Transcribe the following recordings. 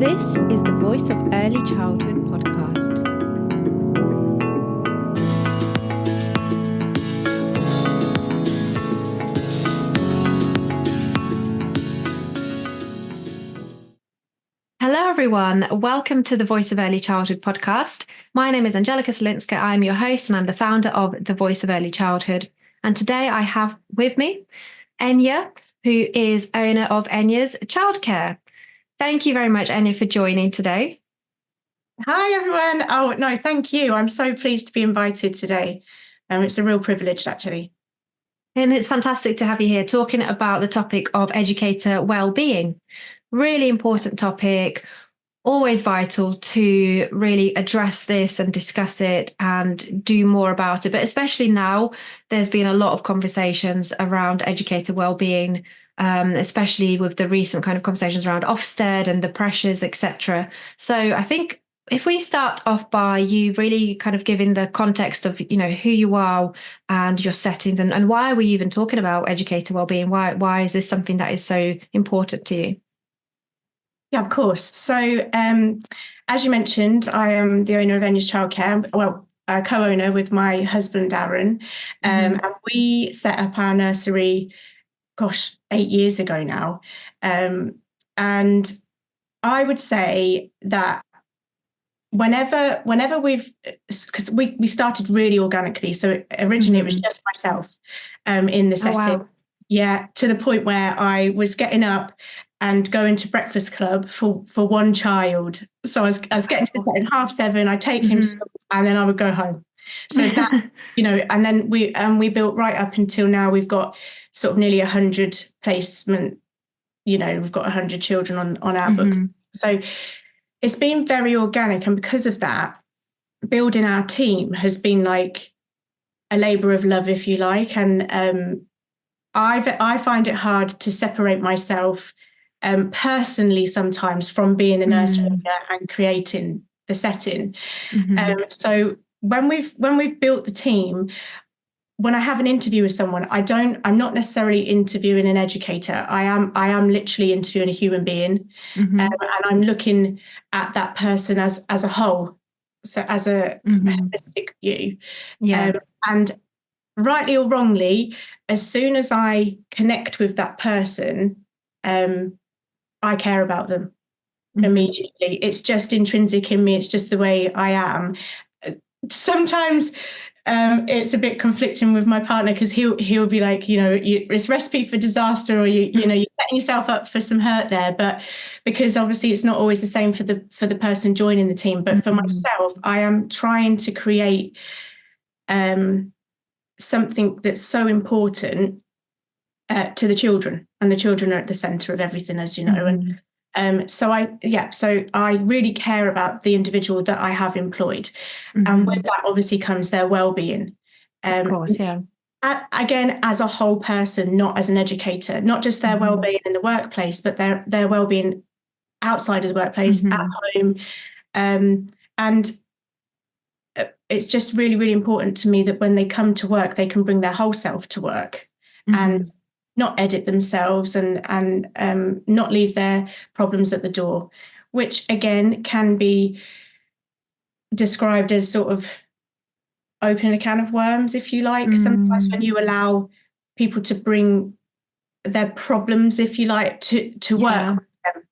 This is the Voice of Early Childhood podcast. Hello, everyone. Welcome to the Voice of Early Childhood podcast. My name is Angelica. I'm your host and I'm the founder of the Voice of Early Childhood. And today I have with me Enya, who is owner of Enya's Childcare. Thank you very much, Enya, for joining today. Hi, everyone. Oh, no, thank you. I'm so pleased to be invited today. It's a real privilege, actually. And it's fantastic to have you here talking about the topic of educator wellbeing. Really important topic, always vital to really address this and discuss it and do more about it. But especially now, there's been a lot of conversations around educator wellbeing, especially with the recent kind of conversations around Ofsted and the pressures, etc. So I think if we start off by you really kind of giving the context of, who you are and your settings and why are we even talking about educator wellbeing? Why is this something that is so important to you? Yeah, of course. So as you mentioned, I am the owner of Enya's Childcare, a co-owner with my husband, Darren. And we set up our nursery, 8 years ago now. And I would say that whenever because we started really organically. So originally it was just myself in the setting. Oh, wow. Yeah, to the point where I was getting up and going to breakfast club for one child. So I was getting to the setting 7:30. I'd take him to school and then I would go home. So that, and then we built right up until now. We've got sort of nearly 100 placement, we've got 100 children on our books. So it's been very organic. And because of that, building our team has been like a labor of love, if you like. And I find it hard to separate myself personally sometimes from being a nursery owner and creating the setting. So when we've built the team, when I have an interview with someone, I'm not necessarily interviewing an educator. I am literally interviewing a human being, and I'm looking at that person as a whole, so as a holistic view. And rightly or wrongly, as soon as I connect with that person, I care about them immediately. It's just intrinsic in me. It's just the way I am. Sometimes it's a bit conflicting with my partner because he'll be like, it's recipe for disaster, or you're setting yourself up for some hurt there. But because obviously it's not always the same for the person joining the team. But for myself, I am trying to create something that's so important to the children, and the children are at the centre of everything, as you know. And so I really care about the individual that I have employed, and with that obviously comes their well-being. Of course, yeah. Again, as a whole person, not as an educator, not just their well-being in the workplace, but their well-being outside of the workplace, at home. And it's just really, really important to me that when they come to work, they can bring their whole self to work and not edit themselves and not leave their problems at the door, which again can be described as sort of opening a can of worms, if you like. Sometimes when you allow people to bring their problems, if you like, to work with them.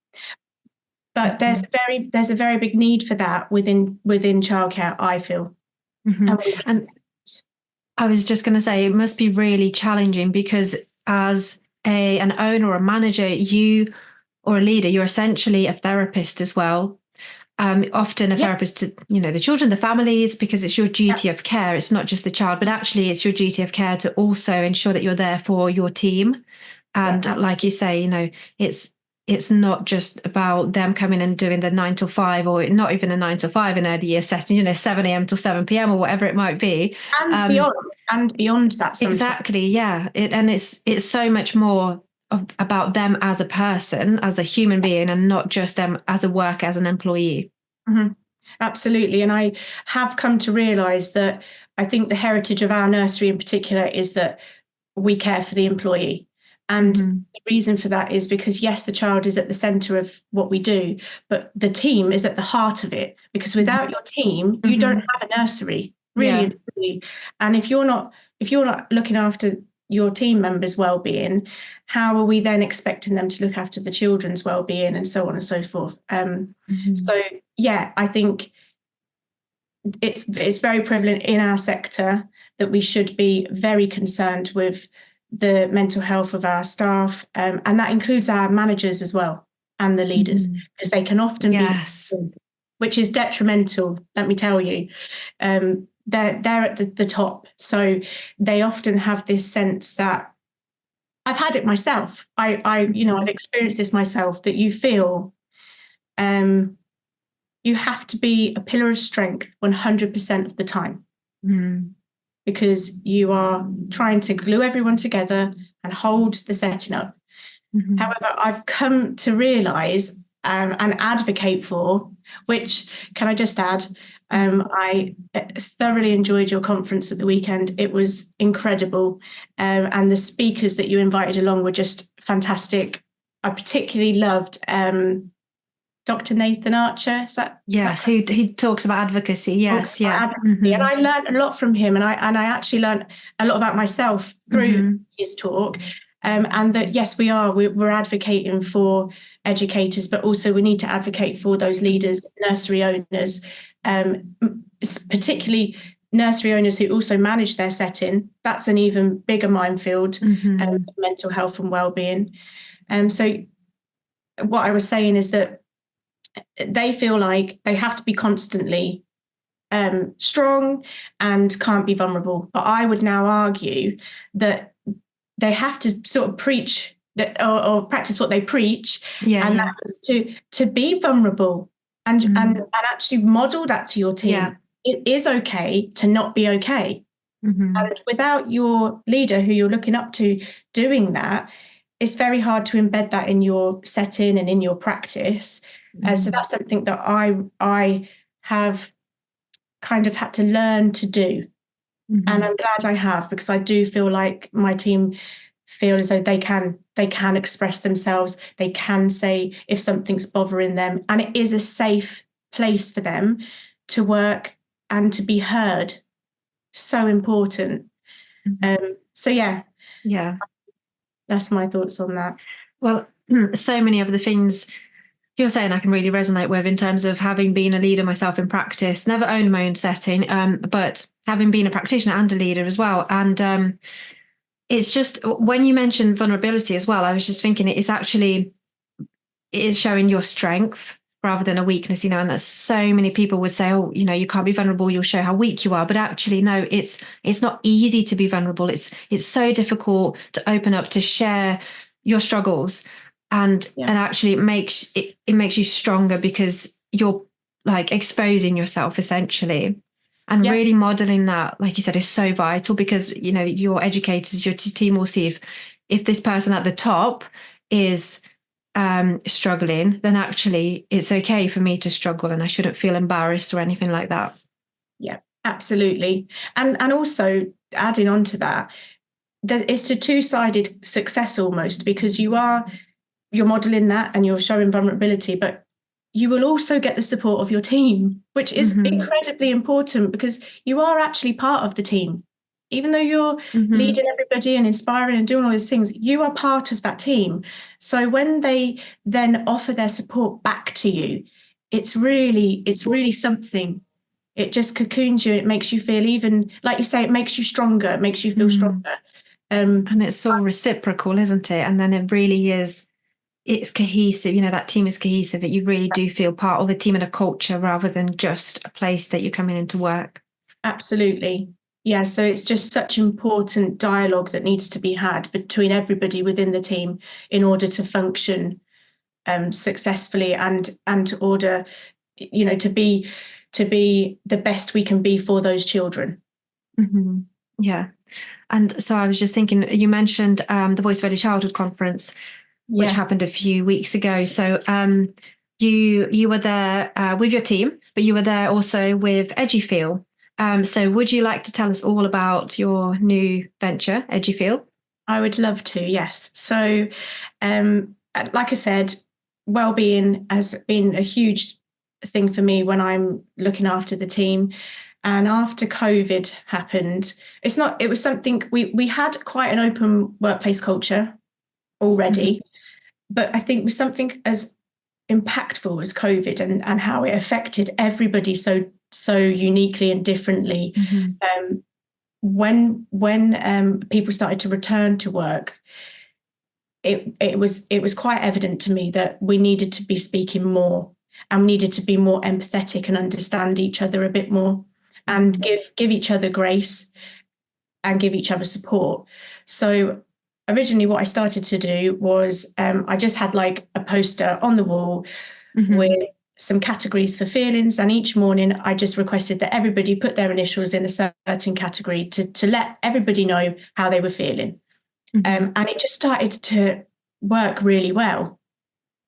But there's a very big need for that within childcare, I feel. And I was just going to say, it must be really challenging because as an owner or a manager, or a leader, you're essentially a therapist as well. Often a therapist to, the children, the families, because it's your duty of care. It's not just the child, but actually it's your duty of care to also ensure that you're there for your team. And like you say, it's not just about them coming and doing the 9 till 5, or not even a 9 till 5 in early year setting, 7 a.m. till 7 p.m. or whatever it might be. And beyond that. Sometimes. Exactly. Yeah. It's so much more about them as a person, as a human being, and not just them as a worker, as an employee. Absolutely. And I have come to realise that I think the heritage of our nursery in particular is that we care for the employee. And the reason for that is because, yes, the child is at the center of what we do, but the team is at the heart of it, because without your team, you don't have a nursery, really and truly. And if you're not looking after your team members' well-being, how are we then expecting them to look after the children's well-being, and so on and so forth? So yeah, I think it's very prevalent in our sector that we should be very concerned with the mental health of our staff, and that includes our managers as well, and the leaders, because they can often be, which is detrimental, let me tell you. They're at the top, so they often have this sense that, I've had it myself, I've experienced this myself, that you feel you have to be a pillar of strength 100% of the time, because you are trying to glue everyone together and hold the setting up. However, I've come to realise and advocate for, which, can I just add, I thoroughly enjoyed your conference at the weekend. It was incredible, and the speakers that you invited along were just fantastic. I particularly loved Dr. Nathan Archer. He talks about advocacy. Yes, advocacy. And I learned a lot from him, and I actually learned a lot about myself through his talk. And that, yes, we're advocating for educators, but also we need to advocate for those leaders, nursery owners, particularly nursery owners who also manage their setting. That's an even bigger minefield for mental health and well-being. So what I was saying is that they feel like they have to be constantly strong and can't be vulnerable. But I would now argue that they have to sort of preach or practice what they preach, and that is to be vulnerable and actually model that to your team. Yeah. It is okay to not be okay. And without your leader who you're looking up to doing that, it's very hard to embed that in your setting and in your practice. So that's something that I have kind of had to learn to do. And I'm glad I have, because I do feel like my team feel as though they can express themselves. They can say if something's bothering them, and it is a safe place for them to work and to be heard. So important. So yeah, that's my thoughts on that. Well, so many of the things you're saying I can really resonate with, in terms of having been a leader myself in practice, never owned my own setting, but having been a practitioner and a leader as well. And it's just, when you mentioned vulnerability as well, I was just thinking it is showing your strength rather than a weakness, and that's, so many people would say, oh, you can't be vulnerable, you'll show how weak you are. But actually, no, it's not easy to be vulnerable. It's so difficult to open up, to share your struggles. And actually it makes you stronger, because you're like exposing yourself essentially, and really modeling that, like you said, is so vital, because your educators, your team will see if this person at the top is struggling, then actually it's okay for me to struggle, and I shouldn't feel embarrassed or anything like that. Yeah, absolutely. And also adding on to that, it's a two-sided success almost, because you're modeling that and you're showing vulnerability, but you will also get the support of your team, which is incredibly important, because you are actually part of the team. Even though you're leading everybody and inspiring and doing all those things, you are part of that team. So when they then offer their support back to you, it's really something. It just cocoons you. It makes you feel, even, like you say, it makes you stronger. It makes you feel stronger. And it's all reciprocal, isn't it? And then it really is. It's cohesive, that team is cohesive, that you really do feel part of a team and a culture, rather than just a place that you're coming into work. Absolutely. Yeah, so it's just such important dialogue that needs to be had between everybody within the team in order to function successfully and to order, to be the best we can be for those children. Yeah. And so I was just thinking, you mentioned the Voice of Early Childhood conference, which happened a few weeks ago. So you were there with your team, but you were there also with Edufeel. So would you like to tell us all about your new venture, Edufeel? I would love to, yes. So, like I said, wellbeing has been a huge thing for me when I'm looking after the team. And after COVID happened, it was something we had quite an open workplace culture already, but I think with something as impactful as COVID and how it affected everybody so uniquely and differently. When people started to return to work, it was quite evident to me that we needed to be speaking more, and we needed to be more empathetic and understand each other a bit more, and give each other grace and give each other support. So originally what I started to do was I just had like a poster on the wall with some categories for feelings, and each morning I just requested that everybody put their initials in a certain category to let everybody know how they were feeling. And it just started to work really well.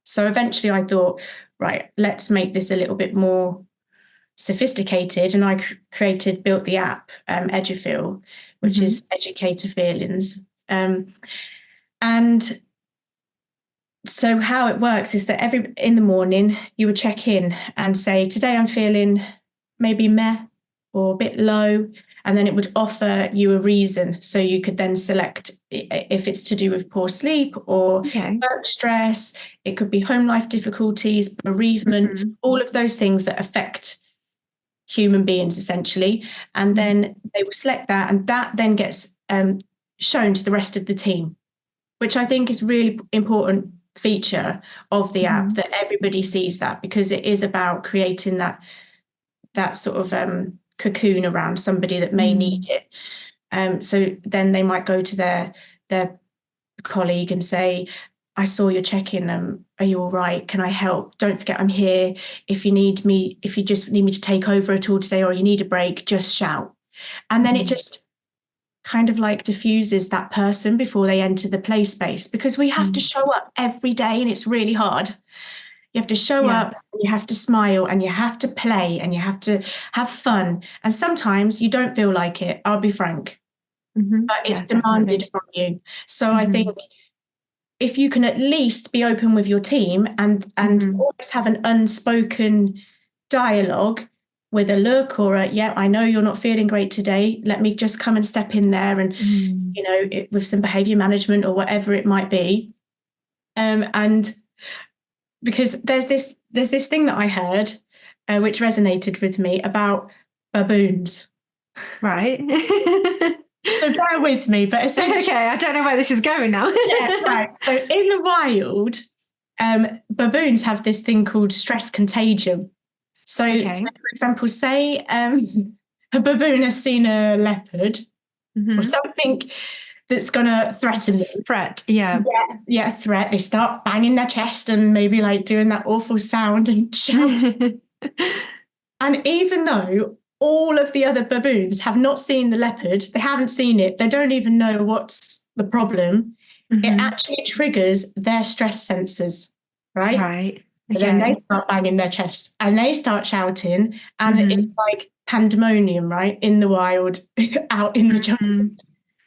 So eventually I thought, right, let's make this a little bit more sophisticated, and I built the app Edufeel, which is educator feelings. And so how it works is that in the morning you would check in and say, today I'm feeling maybe meh or a bit low, and then it would offer you a reason. So you could then select if it's to do with poor sleep or work stress. It could be home life difficulties, bereavement, all of those things that affect human beings essentially. And then they will select that, and that then gets shown to the rest of the team, which I think is really important feature of the app, that everybody sees that, because it is about creating that sort of cocoon around somebody that may need it. So then they might go to their colleague and say, I saw your check-in, are you all right? Can I help? Don't forget I'm here. If you need me, if you just need me to take over at all today, or you need a break, just shout. And then it just kind of like diffuses that person before they enter the play space, because we have to show up every day, and it's really hard. You have to show up, and you have to smile, and you have to play, and you have to have fun. And sometimes you don't feel like it, I'll be frank, but it's demanded from you. So I think if you can at least be open with your team and always have an unspoken dialogue with a look or I know you're not feeling great today, let me just come and step in there, and with some behavior management or whatever it might be. And because there's this thing that I heard which resonated with me about baboons. Right. So bear with me, but essentially, okay, I don't know where this is going now. right. So in the wild, baboons have this thing called stress contagion. So for example, say a baboon has seen a leopard or something that's going to threaten them. Threat, threat. They start banging their chest and maybe like doing that awful sound and shouting. And even though all of the other baboons have not seen the leopard, they haven't seen it, they don't even know what's the problem, it actually triggers their stress sensors, right? Right. Okay. Then they start banging their chest and they start shouting, and it's like pandemonium, right? In the wild, out in the jungle.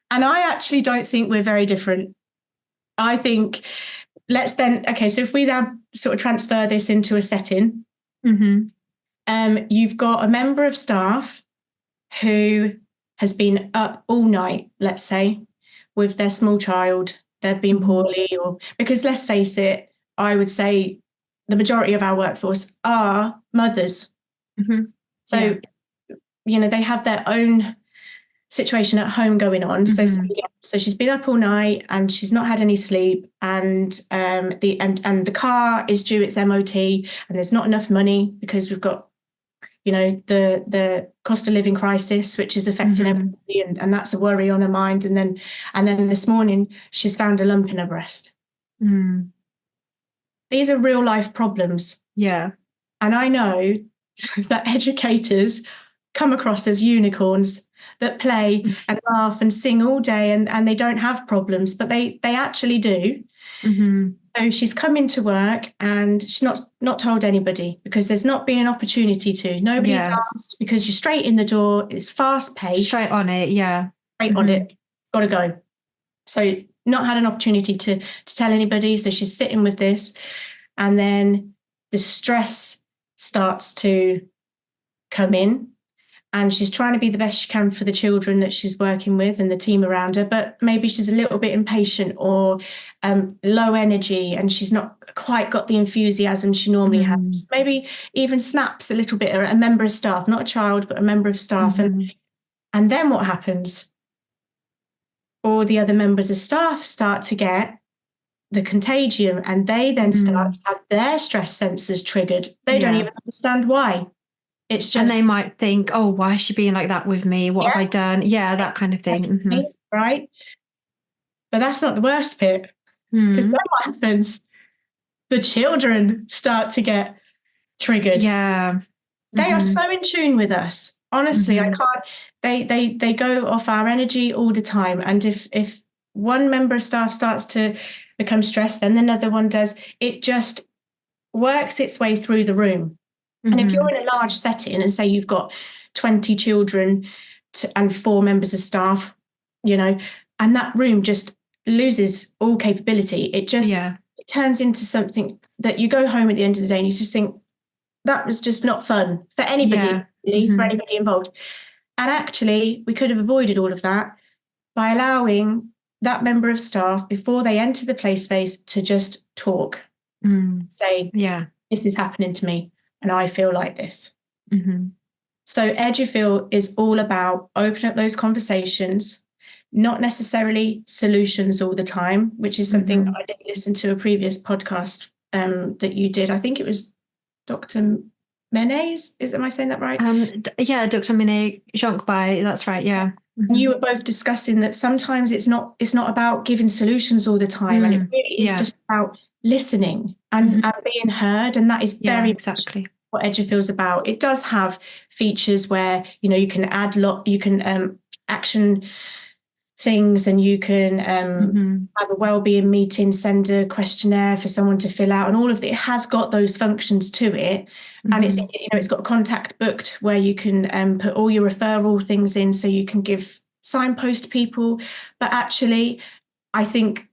And I actually don't think we're very different. I think so if we now sort of transfer this into a setting, you've got a member of staff who has been up all night, let's say, with their small child. They've been poorly, or because let's face it, I would say the majority of our workforce are mothers. So, they have their own situation at home going on. So she's been up all night and she's not had any sleep, and the car is due its MOT, and there's not enough money because we've got the cost of living crisis, which is affecting everybody, and that's a worry on her mind. And then this morning she's found a lump in her breast. These are real life problems. And I know that educators come across as unicorns that play and laugh and sing all day, and they don't have problems, but they actually do. So she's come into work and she's not told anybody, because there's not been an opportunity to. Nobody's asked, because you're straight in the door. It's fast paced. Straight on it, Straight on it. Got to go. So not had an opportunity to tell anybody. So she's sitting with this, and then the stress starts to come in, and she's trying to be the best she can for the children that she's working with and the team around her, but maybe she's a little bit impatient or low energy, and she's not quite got the enthusiasm she normally has. Maybe even snaps a little bit at a member of staff, not a child, but a member of staff. And then what happens? All the other members of staff start to get the contagion, and they then start to have their stress sensors triggered. They don't even understand why. It's just, and they might think, oh, why is she being like that with me? What have I done? Yeah, that kind of thing. Right? But that's not the worst bit. Because then what happens? The children start to get triggered. Yeah. They are so in tune with us. Honestly, I can't. They go off our energy all the time. And if one member of staff starts to become stressed, then another one does. It just works its way through the room. And if you're in a large setting and say you've got 20 children and 4 members of staff, and that room just loses all capability, it just it turns into something that you go home at the end of the day and you just think, that was just not fun for anybody, really, for anybody involved. And actually, we could have avoided all of that by allowing that member of staff, before they enter the play space, to just talk, say, this is happening to me, and I feel like this. So Edufeel is all about opening up those conversations, not necessarily solutions all the time, which is something I did listen to a previous podcast that you did. I think it was Dr. Menes. Am I saying that right? Dr. Menes Jonkbai. That's right. Yeah. You were both discussing that sometimes it's not about giving solutions all the time, and it really is just about listening and being heard, and that is very exactly what Edufeel's about. It does have features where you can add you can action things, and you can have a wellbeing meeting, send a questionnaire for someone to fill out, and all of it has got those functions to it. And it's got a contact booked where you can put all your referral things in, so you can give signpost people. But actually, I think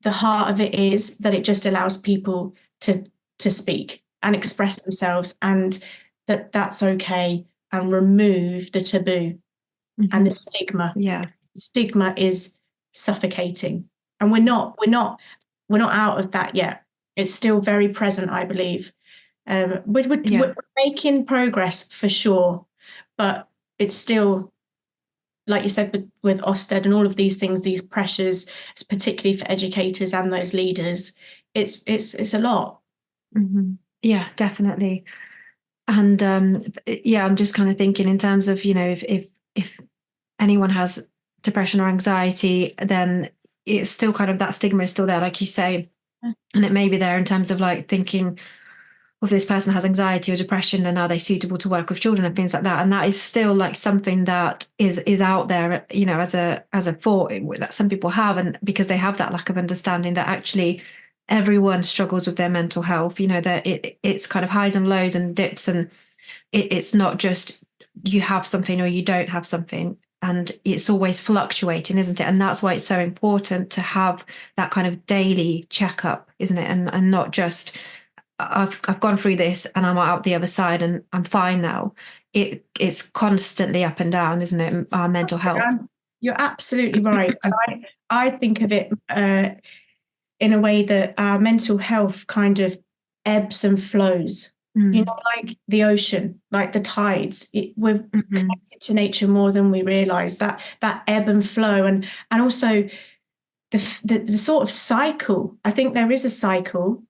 the heart of it is that it just allows people to speak and express themselves, and that's okay, and remove the taboo and the stigma. Stigma is suffocating, and we're not out of that yet. It's still very present, I believe. We're making progress for sure, but it's still, like you said, with Ofsted and all of these things, these pressures, particularly for educators and those leaders, it's a lot. Yeah, definitely. And I'm just kind of thinking in terms of, if anyone has depression or anxiety, then it's still kind of, that stigma is still there, like you say, and it may be there in terms of like thinking, if this person has anxiety or depression, then are they suitable to work with children and things like that? And that is still like something that is out there, as a thought that some people have, and because they have that lack of understanding that actually everyone struggles with their mental health, that it's kind of highs and lows and dips, and it's not just you have something or you don't have something, and it's always fluctuating, isn't it? And that's why it's so important to have that kind of daily checkup, isn't it? And not just, I've gone through this and I'm out the other side and I'm fine now. It's constantly up and down, isn't it? Our mental health. You're absolutely right. And I think of it in a way that our mental health kind of ebbs and flows. Like the ocean, like the tides. We're connected to nature more than we realise. That ebb and flow, and also the sort of cycle. I think there is a cycle.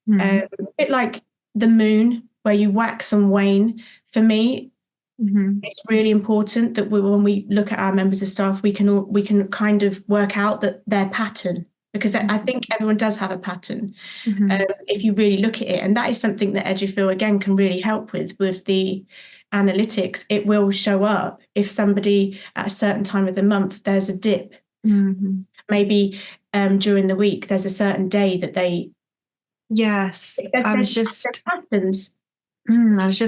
A bit like the moon, where you wax and wane. For me, it's really important that when we look at our members of staff, we can kind of work out that their pattern, because I think everyone does have a pattern if you really look at it, and that is something that Edufeel again can really help with the analytics. It will show up if somebody at a certain time of the month there's a dip. Maybe during the week there's a certain day that they. Yes, I was just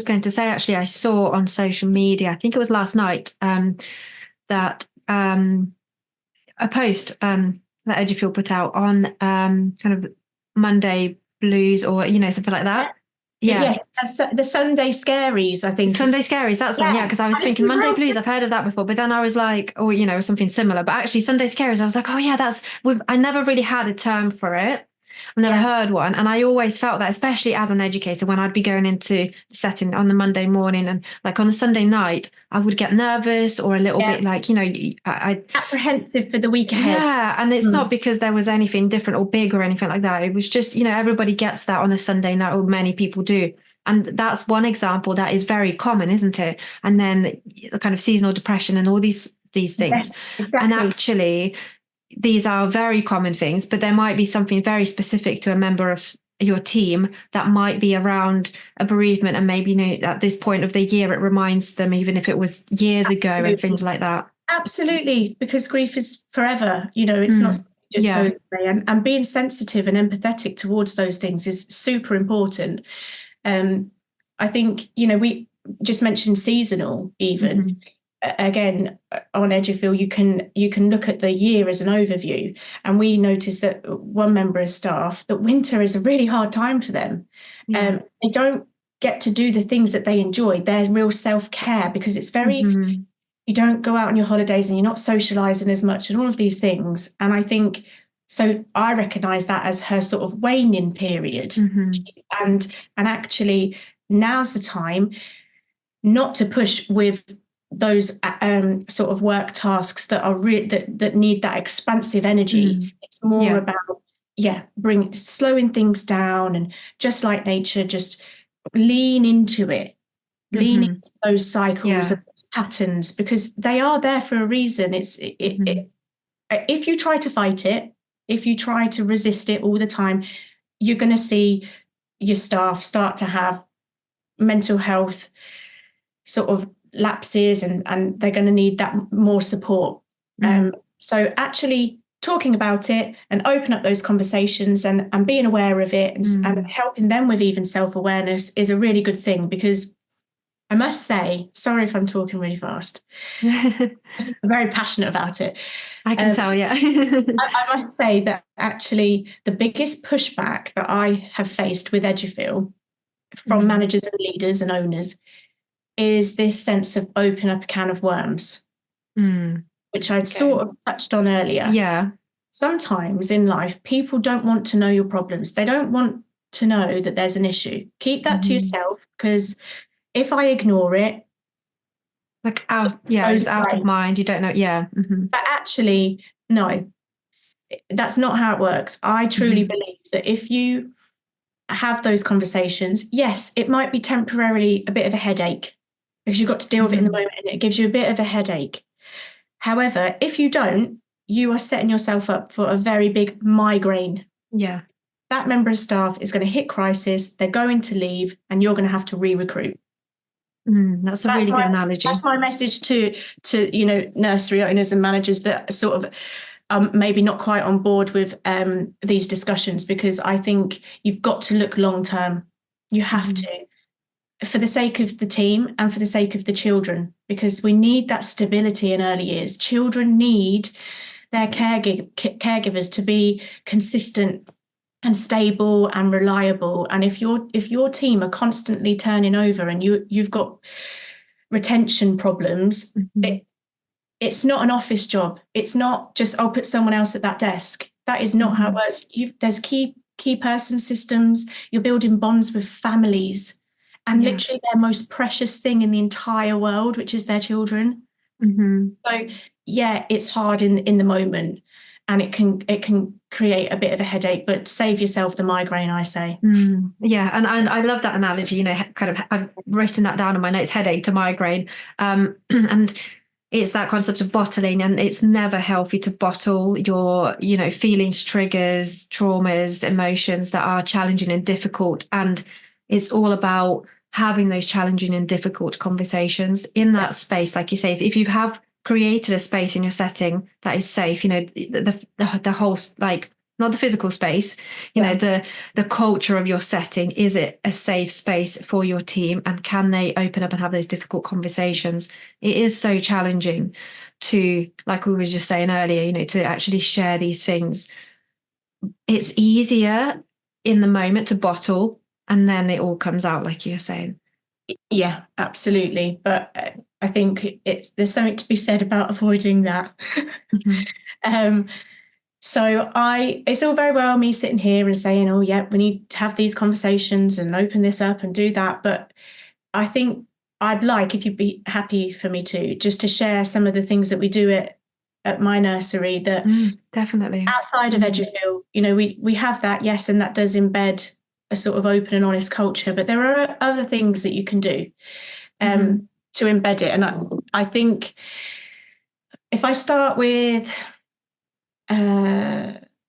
going to say, actually, I saw on social media, I think it was last night, that a post that Edufeel put out on kind of Monday blues, or something like that. Yeah. Yes, the Sunday scaries, I think. Sunday Scaries, that's the one, yeah, because I was thinking Monday Blues, I've heard of that before, but then I was like, oh, something similar. But actually, Sunday Scaries, I was like, oh, yeah, I never really had a term for it. I've never heard one. And I always felt that, especially as an educator, when I'd be going into the setting on the Monday morning and like on a Sunday night, I would get nervous or a little bit like, apprehensive for the week ahead. Yeah. And it's not because there was anything different or big or anything like that. It was just, everybody gets that on a Sunday night, or many people do. And that's one example that is very common, isn't it? And then the kind of seasonal depression and all these things. Yes, exactly. And actually, these are very common things, but there might be something very specific to a member of your team that might be around a bereavement, and maybe at this point of the year it reminds them, even if it was years ago, and things like that. Absolutely, because grief is forever. It's not just goes away, and being sensitive and empathetic towards those things is super important. I think we just mentioned seasonal even. Again, on Edufeel, you can look at the year as an overview, and we noticed that one member of staff, that winter is a really hard time for them. They don't get to do the things that they enjoy. Their real self-care, because it's very you don't go out on your holidays and you're not socializing as much and all of these things. And I think so I recognize that as her sort of waning period. And actually now's the time not to push with those sort of work tasks that are that need that expansive energy. It's more about slowing things down, and just like nature, just lean into it, lean into those cycles of those patterns, because they are there for a reason. If you try to fight it, if you try to resist it all the time, you're going to see your staff start to have mental health sort of lapses, and they're going to need that more support. So actually talking about it and open up those conversations and being aware of it, and helping them with even self-awareness is a really good thing. Because I must say, sorry if I'm talking really fast, I'm very passionate about it. I can tell, yeah. I must say that actually the biggest pushback that I have faced with Edufeel from managers and leaders and owners is this sense of open up a can of worms, which I'd sort of touched on earlier. Yeah. Sometimes in life, people don't want to know your problems. They don't want to know that there's an issue. Keep that to yourself, because if I ignore it, it's out of mind. You don't know. Yeah. But actually, no, that's not how it works. I truly believe that if you have those conversations, yes, it might be temporarily a bit of a headache, because you've got to deal with it in the moment, and it gives you a bit of a headache. However, if you don't, you are setting yourself up for a very big migraine. Yeah. That member of staff is going to hit crisis, they're going to leave, and you're going to have to re-recruit. That's a really good analogy. That's my message to nursery owners and managers that sort of maybe not quite on board with these discussions, because I think you've got to look long term. You have to, for the sake of the team and for the sake of the children, because we need that stability in early years. Children need their caregivers to be consistent and stable and reliable. And if your team are constantly turning over and you've got retention problems, it's not an office job. It's not just, I'll put someone else at that desk. That is not how it works. There's key person systems. You're building bonds with families, and literally their most precious thing in the entire world, which is their children. So it's hard in the moment, and it can create a bit of a headache, but save yourself the migraine, I say. Yeah, and I love that analogy. Kind of, I've written that down in my notes: headache to migraine, and it's that concept of bottling, and it's never healthy to bottle your, feelings, triggers, traumas, emotions that are challenging and difficult. And it's all about having those challenging and difficult conversations in that space. Like you say, if you have created a space in your setting that is safe, the whole, like, not the physical space, the culture of your setting, is it a safe space for your team, and can they open up and have those difficult conversations? It is so challenging. to, like we were just saying earlier, to actually share these things. It's easier in the moment to bottle, and then it all comes out, like you're saying. Yeah, absolutely. But I think there's something to be said about avoiding that. So it's all very well me sitting here and saying, oh, yeah, we need to have these conversations and open this up and do that. But I think I'd like, if you'd be happy for me to, just to share some of the things that we do at my nursery that definitely outside of Edufeel, we have that, yes, and that does embed a sort of open and honest culture. But there are other things that you can do to embed it. And I think if I start with...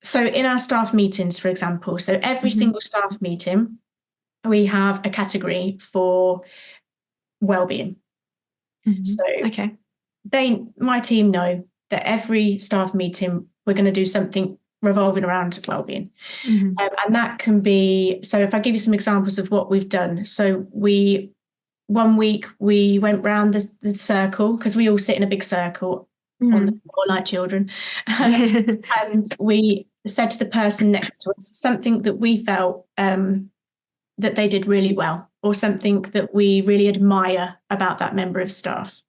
so in our staff meetings, for example, so every single staff meeting, we have a category for wellbeing. So my team know that every staff meeting, we're going to do something revolving around wellbeing. And that can be, so if I give you some examples of what we've done. So one week we went round the circle, because we all sit in a big circle on the floor like children. And we said to the person next to us something that we felt that they did really well, or something that we really admire about that member of staff.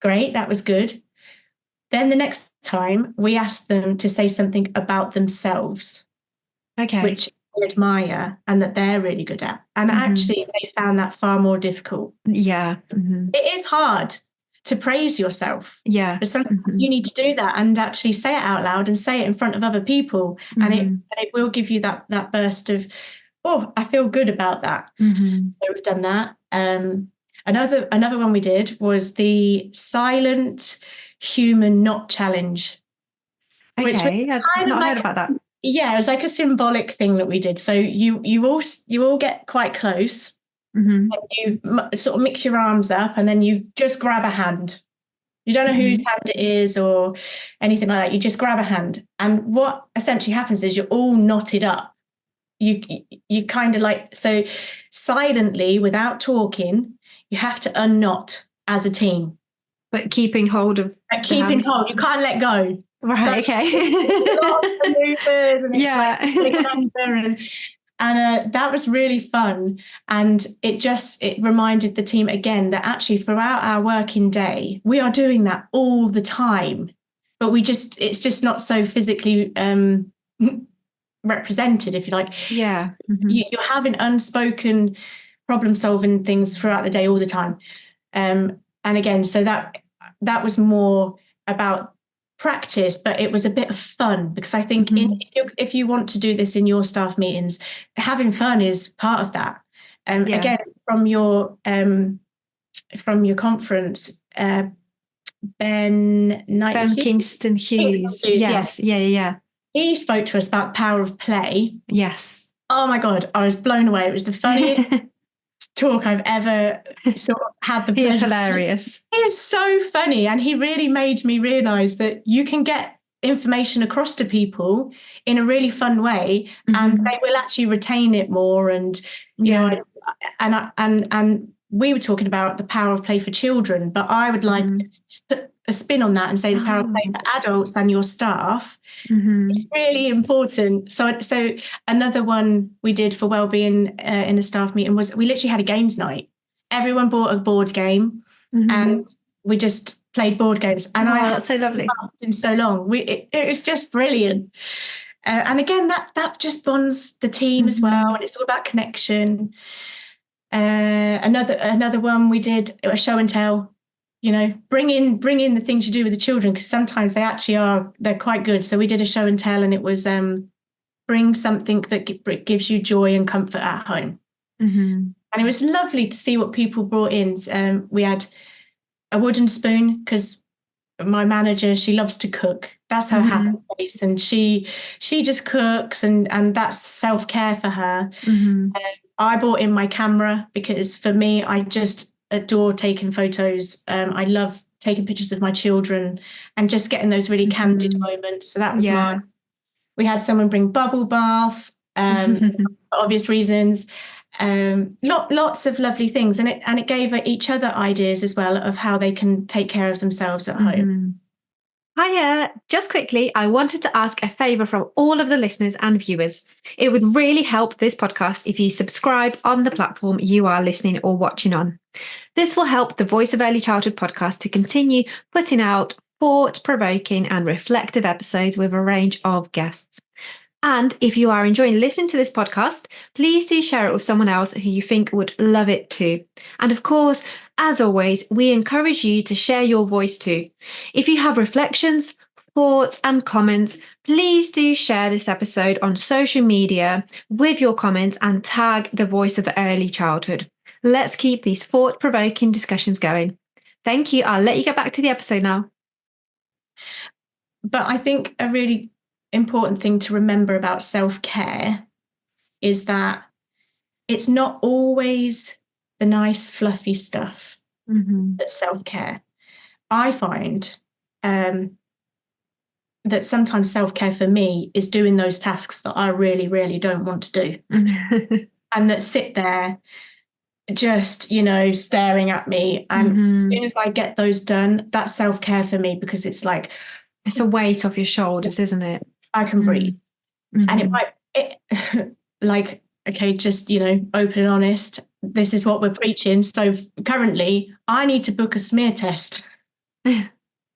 Great, that was good. Then the next time we asked them to say something about themselves, which we admire and that they're really good at. And actually they found that far more difficult. Yeah. It is hard to praise yourself. Yeah. But sometimes you need to do that and actually say it out loud and say it in front of other people. And it will give you that burst of, oh, I feel good about that. So we've done that. Another one we did was the silent human knot challenge. Which was I've not heard about that. Yeah, it was like a symbolic thing that we did. So you all get quite close. And you sort of mix your arms up, and then you just grab a hand. You don't know whose hand it is or anything like that. You just grab a hand. And what essentially happens is you're all knotted up. You kind of like, so silently, without talking, you have to unknot as a team. But keeping hold of keeping hold. You can't let go. Right, so, a lot of maneuvers and it's and that was really fun. And it reminded the team again that actually throughout our working day, we are doing that all the time. But it's just not so physically represented, if you like. Yeah. You're having unspoken problem solving things throughout the day all the time. And again, so that was more about practice, but it was a bit of fun, because I think if you want to do this in your staff meetings, having fun is part of that. Again, from your conference, Ben Kingston Hughes. Yes. Yeah. He spoke to us about power of play. Yes. Oh my God, I was blown away. It was the funniest talk I've ever sort of had the pleasure. He is hilarious. He is so funny, and he really made me realise that you can get information across to people in a really fun way, and they will actually retain it more. And you know, and we were talking about the power of play for children, but I would like to put a spin on that and say the power of play for adults and your staff is really important. So another one we did for wellbeing in a staff meeting was we literally had a games night. Everyone bought a board game and we just played board games. And that's so lovely. In so long, it was just brilliant. And again, that just bonds the team as well, and it's all about connection. Another one we did a show and tell. You know, bring in the things you do with the children, because sometimes they're quite good. So we did a show and tell, and it was bring something that gives you joy and comfort at home. And it was lovely to see what people brought in. We had a wooden spoon, because my manager, she loves to cook. That's her happy place, and she just cooks, and that's self-care for her. I brought in my camera, because for me, I just adore taking photos. I love taking pictures of my children and just getting those really candid moments. So that was mine. We had someone bring bubble bath, for obvious reasons. lots of lovely things, and it gave each other ideas as well of how they can take care of themselves at home. Hiya! Just quickly, I wanted to ask a favour from all of the listeners and viewers. It would really help this podcast if you subscribe on the platform you are listening or watching on. This will help the Voice of Early Childhood podcast to continue putting out thought-provoking and reflective episodes with a range of guests. And if you are enjoying listening to this podcast, please do share it with someone else who you think would love it too. And of course, as always, we encourage you to share your voice too. If you have reflections, thoughts, and comments, please do share this episode on social media with your comments and tag the Voice of Early Childhood. Let's keep these thought-provoking discussions going. Thank you. I'll let you get back to the episode now. But I think a really important thing to remember about self-care is that it's not always the nice fluffy stuff that's self-care. I find that sometimes self-care for me is doing those tasks that I really, really don't want to do and that sit there just, staring at me. And as soon as I get those done, that's self-care for me, because it's like, it's a weight off your shoulders, isn't it? I can breathe. And it might, like, okay, just, open and honest, this is what we're preaching. So currently I need to book a smear test.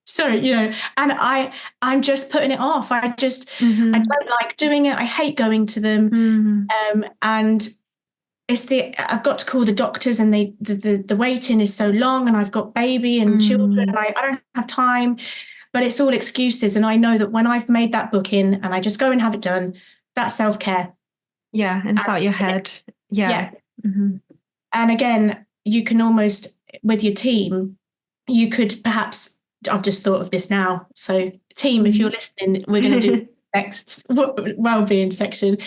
So, and I'm just putting it off. I don't like doing it. I hate going to them. And I've got to call the doctors, and the waiting is so long, and I've got baby and children, and I don't have time. But it's all excuses. And I know that when I've made that booking and I just go and have it done, that's self-care. Yeah, and it's out your head. Yeah. And again, you can almost, with your team, you could perhaps, I've just thought of this now. So team, if you're listening, we're going to do next wellbeing section.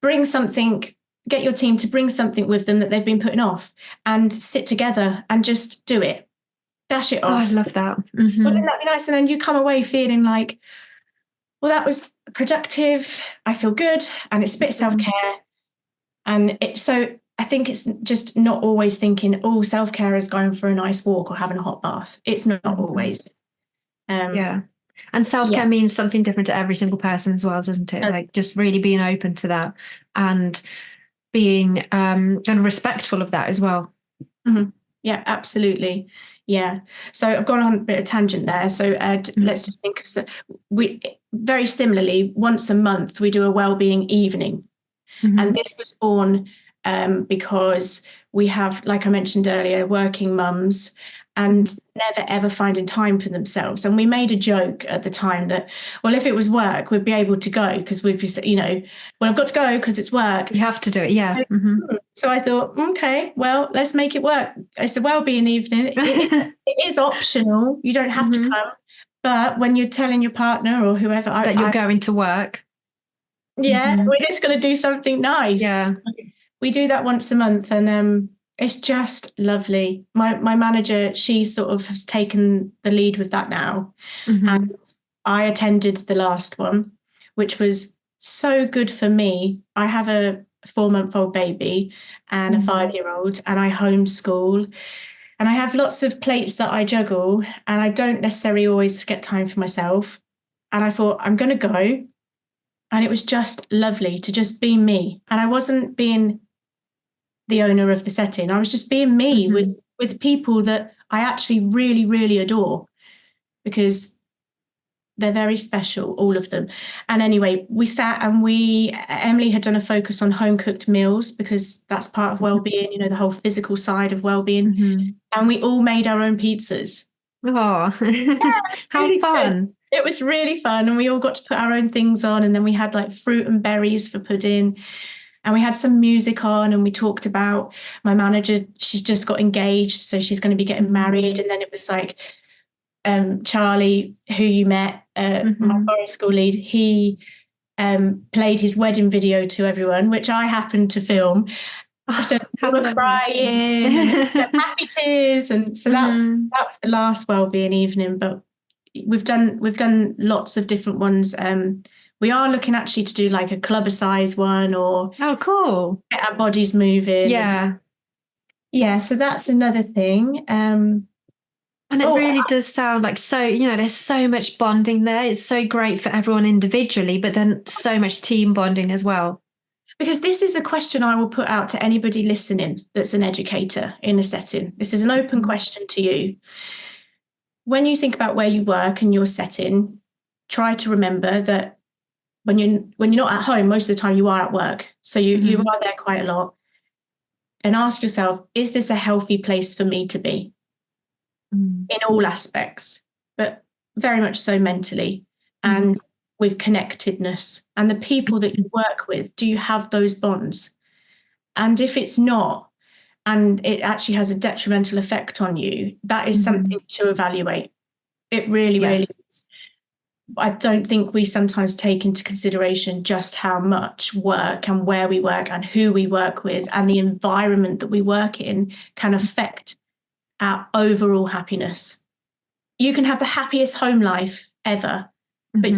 Bring something, get your team to bring something with them that they've been putting off, and sit together and just do it. Dash it off. Oh, I love that. Wouldn't that be nice? And then you come away feeling like, well, that was productive. I feel good, and it's a bit self-care. And so I think it's just not always thinking, oh, self-care is going for a nice walk or having a hot bath. It's not always. And self-care means something different to every single person as well, doesn't it? Like just really being open to that and being and respectful of that as well. Yeah, absolutely. Yeah. So I've gone on a bit of tangent there. So let's just think of, we very similarly, once a month, we do a wellbeing evening. And this was born because we have, like I mentioned earlier, working mums and never ever finding time for themselves. And we made a joke at the time that, well, if it was work, we'd be able to go, because we'd be, well, I've got to go because it's work. You have to do it. Yeah. So I thought, okay, well, let's make it work. It's a wellbeing evening. It is optional. You don't have to come. But when you're telling your partner or whoever that you're going to work. Yeah, we're just going to do something nice. Yeah. So we do that once a month, and it's just lovely. My manager, she sort of has taken the lead with that now. And I attended the last one, which was so good for me. I have a 4-month-old baby and a 5-year-old, and I homeschool, and I have lots of plates that I juggle, and I don't necessarily always get time for myself. And I thought, I'm going to go. And it was just lovely to just be me. And I wasn't being the owner of the setting. I was just being me with people that I actually really, really adore, because they're very special, all of them. And anyway, we sat and Emily had done a focus on home cooked meals, because that's part of wellbeing, the whole physical side of wellbeing. And we all made our own pizzas. Oh, how fun. It was really fun. And we all got to put our own things on. And then we had like fruit and berries for pudding. And we had some music on, and we talked about my manager. She's just got engaged, so she's going to be getting married. And then it was like Charlie, who you met, my forest school lead, he played his wedding video to everyone, which I happened to film. So we were crying, happy tears. And so that was the last wellbeing evening. But we've done lots of different ones with we are looking actually to do like a clubber size one, or Oh, cool. get our bodies moving. Yeah. Yeah, so that's another thing. And it really does sound like, so, there's so much bonding there. It's so great for everyone individually, but then so much team bonding as well. Because this is a question I will put out to anybody listening that's an educator in a setting. This is an open question to you. When you think about where you work and your setting, try to remember that when you're not at home, most of the time you are at work. So you are there quite a lot. And ask yourself, is this a healthy place for me to be? In all aspects, but very much so mentally and with connectedness. And the people that you work with, do you have those bonds? And if it's not, and it actually has a detrimental effect on you, that is something to evaluate. It really, really is. I don't think we sometimes take into consideration just how much work and where we work and who we work with and the environment that we work in can affect our overall happiness. You can have the happiest home life ever, but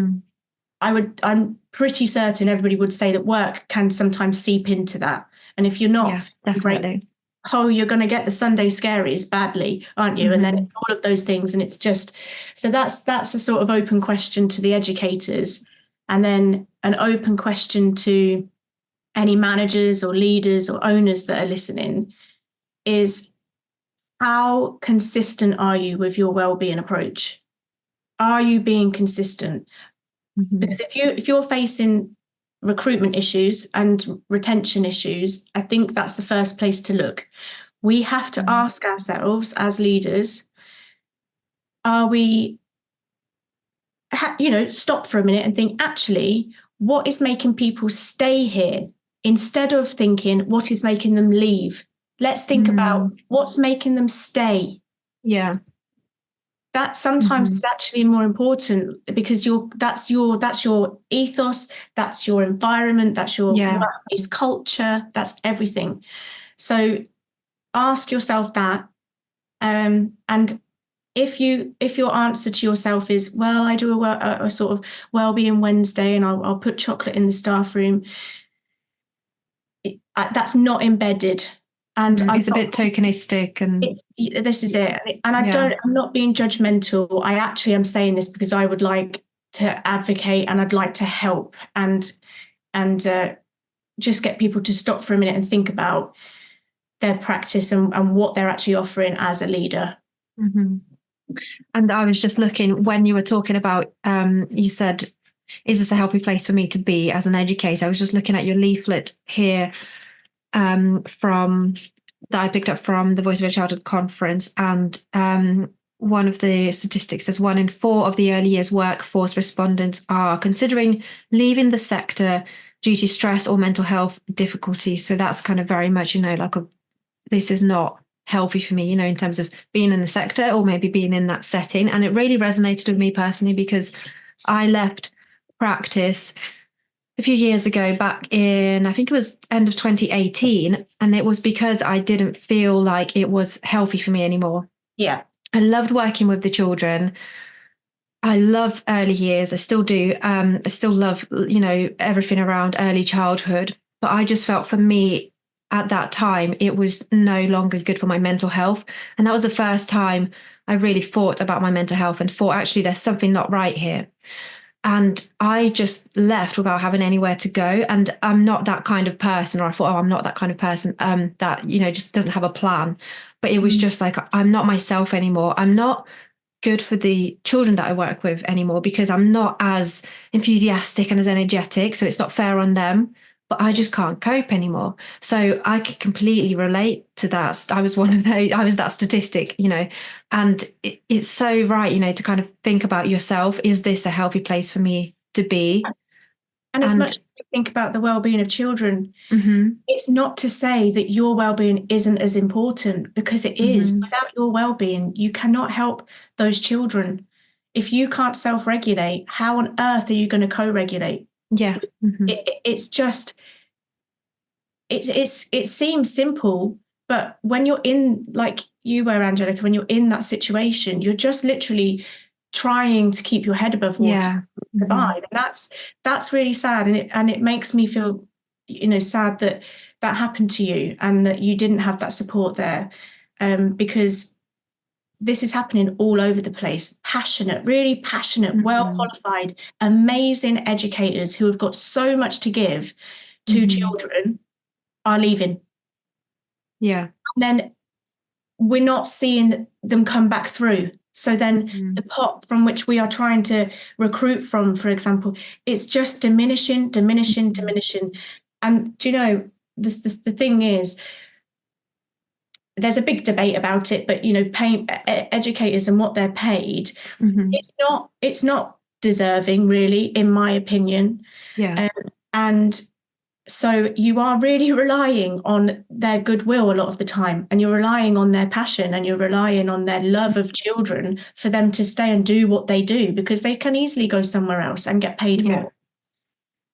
I'm pretty certain everybody would say that work can sometimes seep into that. And if you're not definitely. You're going to get the Sunday scaries badly, aren't you? And then all of those things. And it's just, so that's a sort of open question to the educators. And then an open question to any managers or leaders or owners that are listening is, how consistent are you with your wellbeing approach? Are you being consistent? Because if you're facing recruitment issues and retention issues, I think that's the first place to look. We have to ask ourselves as leaders, are we, stop for a minute and think, actually, what is making people stay here? Instead of thinking, what is making them leave? Let's think about what's making them stay. Yeah. That sometimes is actually more important, because that's your ethos, that's your environment, that's your workplace culture, that's everything. So ask yourself that. And if your answer to yourself is, well, I do a sort of wellbeing Wednesday and I'll put chocolate in the staff room, that's not embedded. And it's a bit tokenistic, and this is it. And I'm not being judgmental. I actually am saying this because I would like to advocate and I'd like to help and just get people to stop for a minute and think about their practice and what they're actually offering as a leader. And I was just looking, when you were talking about, you said, is this a healthy place for me to be as an educator? I was just looking at your leaflet here, that I picked up from the Voice of a Childhood conference, and one of the statistics says 1 in 4 of the early years workforce respondents are considering leaving the sector due to stress or mental health difficulties. So that's kind of very much, this is not healthy for me, in terms of being in the sector or maybe being in that setting. And it really resonated with me personally, because I left practice a few years ago, back in, I think it was end of 2018. And it was because I didn't feel like it was healthy for me anymore. Yeah. I loved working with the children. I love early years. I still do. I still love, everything around early childhood. But I just felt, for me at that time, it was no longer good for my mental health. And that was the first time I really thought about my mental health and thought, actually, there's something not right here. And I just left without having anywhere to go. And I'm not that kind of person, or I thought, I'm not that kind of person that, just doesn't have a plan. But it was just like, I'm not myself anymore. I'm not good for the children that I work with anymore, because I'm not as enthusiastic and as energetic. So it's not fair on them, but I just can't cope anymore. So I could completely relate to that. I was one of those, I was that statistic, and it's so right, to kind of think about yourself. Is this a healthy place for me to be? And as much as we think about the well-being of children, it's not to say that your well-being isn't as important, because it is. Without your well-being, you cannot help those children. If you can't self-regulate, how on earth are you going to co-regulate? Yeah. It's just, it seems simple, but when you're in, like you were, Angelica, when you're in that situation, you're just literally trying to keep your head above water Yeah. to survive. And that's really sad. And it makes me feel, sad that that happened to you and that you didn't have that support there. Because this is happening all over the place. Really passionate, well qualified, amazing educators who have got so much to give to children are leaving. Yeah. And then we're not seeing them come back through. So then the pot from which we are trying to recruit from, for example, it's just diminishing. And do you know, the thing is, there's a big debate about it, but paying educators and what they're paid, it's not deserving, really, in my opinion. Yeah. And so you are really relying on their goodwill a lot of the time, and you're relying on their passion, and you're relying on their love of children for them to stay and do what they do, because they can easily go somewhere else and get paid more.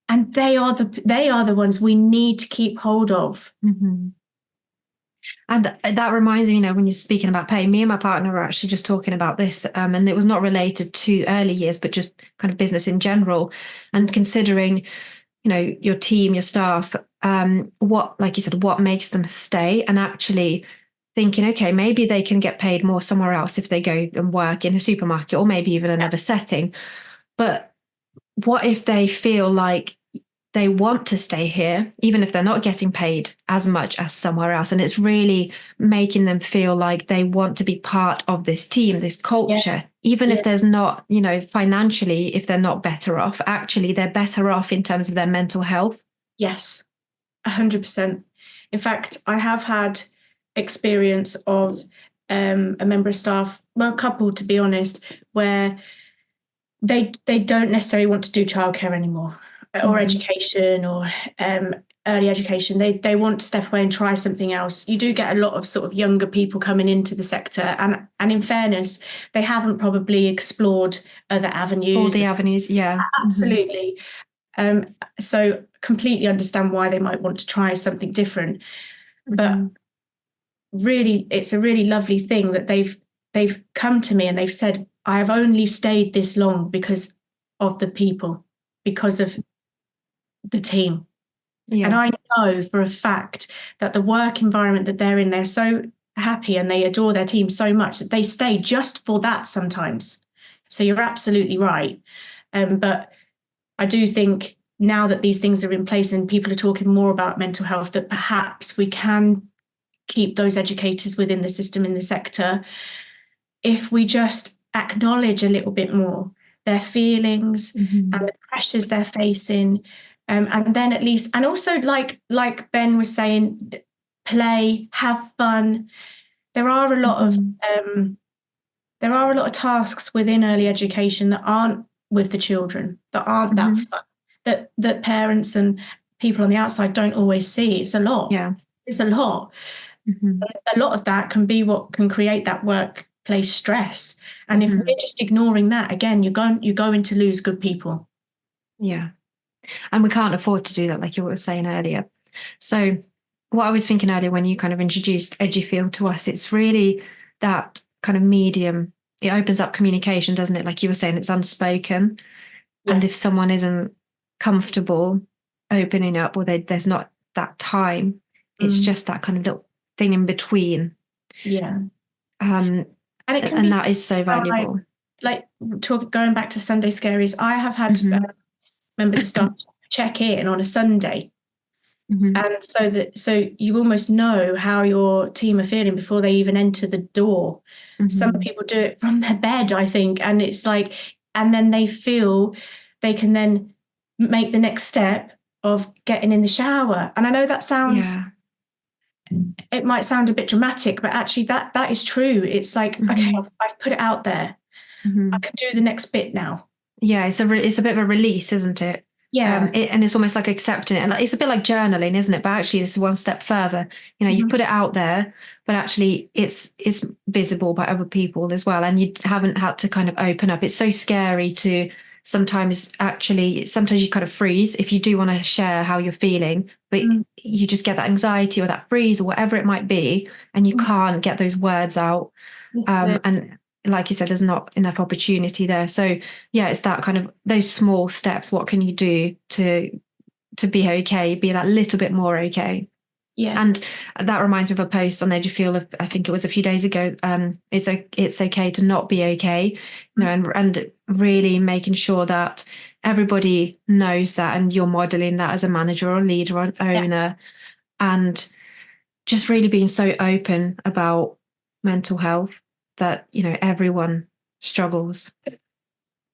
And they are the ones we need to keep hold of. And that reminds me, when you're speaking about pay, me and my partner were actually just talking about this, and it was not related to early years, but just kind of business in general, and considering, your team, your staff, what, like you said, what makes them stay, and actually thinking, okay, maybe they can get paid more somewhere else if they go and work in a supermarket or maybe even another setting. But what if they feel like they want to stay here, even if they're not getting paid as much as somewhere else? And it's really making them feel like they want to be part of this team, this culture, even if there's not, financially, if they're not better off, actually they're better off in terms of their mental health. Yes, 100%. In fact, I have had experience of a member of staff, well, a couple, to be honest, where they don't necessarily want to do childcare anymore, or education, or early education. They want to step away and try something else. You do get a lot of sort of younger people coming into the sector, and in fairness, they haven't probably explored other avenues. All the avenues, yeah. Absolutely. So completely understand why they might want to try something different. But really, it's a really lovely thing that they've come to me and they've said, I have only stayed this long because of the people, because of the team. And I know for a fact that the work environment that they're in, they're so happy and they adore their team so much that they stay just for that sometimes. So you're absolutely right. But I do think now that these things are in place and people are talking more about mental health, that perhaps we can keep those educators within the system, in the sector, if we just acknowledge a little bit more their feelings and the pressures they're facing. And then at least, and also like Ben was saying, play, have fun. There are a lot of tasks within early education that aren't with the children, that aren't that fun, that parents and people on the outside don't always see. It's a lot. Yeah. It's a lot. A lot of that can be what can create that workplace stress. And if we're just ignoring that, again, you're going to lose good people. Yeah. And we can't afford to do that, like you were saying earlier. So what I was thinking earlier when you kind of introduced Edufeel to us, it's really that kind of medium. It opens up communication, doesn't it? Like you were saying, it's unspoken. Yeah. And if someone isn't comfortable opening up, or there's not that time, it's just that kind of little thing in between. Yeah. And that is so valuable. Going back to Sunday scaries, I have had members of staff check in on a Sunday. And so you almost know how your team are feeling before they even enter the door. Some people do it from their bed, I think, and it's like, and then they feel they can then make the next step of getting in the shower. And I know that sounds, it might sound a bit dramatic, but actually that is true. It's like, okay, I've put it out there. I can do the next bit now. Yeah, it's a bit of a release, isn't it? Yeah. And it's almost like accepting it. And it's a bit like journaling, isn't it? But actually it's one step further. You've put it out there, but actually it's visible by other people as well. And you haven't had to kind of open up. It's so scary to sometimes you kind of freeze if you do want to share how you're feeling, but you just get that anxiety or that freeze or whatever it might be, and you can't get those words out. And like you said, there's not enough opportunity there. So yeah, it's that kind of those small steps. What can you do to be okay, be that little bit more okay? Yeah. And that reminds me of a post on Edufeel, I think it was a few days ago. It's okay to not be okay, you know, and really making sure that everybody knows that, and you're modeling that as a manager or leader or owner, and just really being so open about mental health that, you know, everyone struggles.